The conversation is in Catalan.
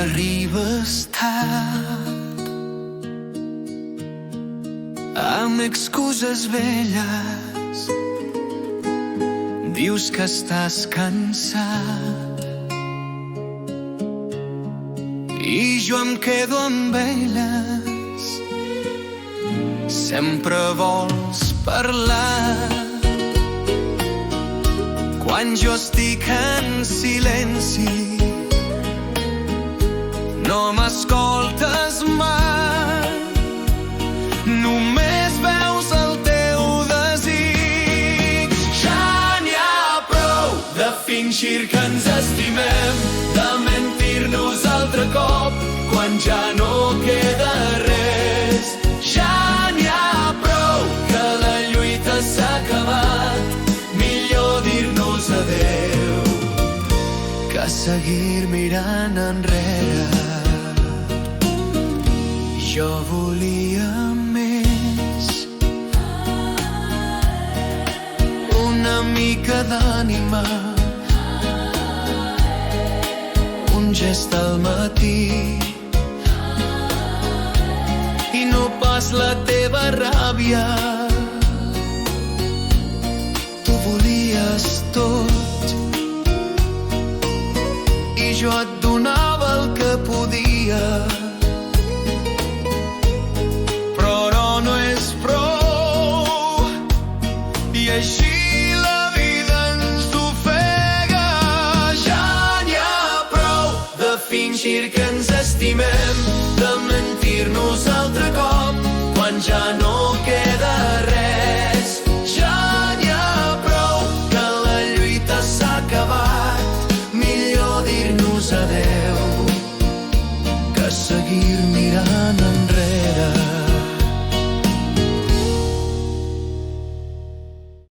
Arribes tard, amb excuses velles, dius que estàs cansat i jo em quedo amb elles. Sempre vols parlar quan jo estic en silenci. No m'escoltes mai, només veus el teu desig. Ja n'hi ha prou de fingir que ens estimem, de mentir-nos altre cop quan ja no queda res. Ja n'hi ha prou que la lluita s'ha acabat, millor dir-nos adeu que seguir mirant enrere. Jo volia més, una mica d'ànima, un gest al matí, i no pas la teva ràbia. Tu volies tot i jo et donava el que podia. I així la vida ens ofega. Ja n'hi ha prou de fingir que ens estimem, de mentir-nos altre cop quan ja no queda res.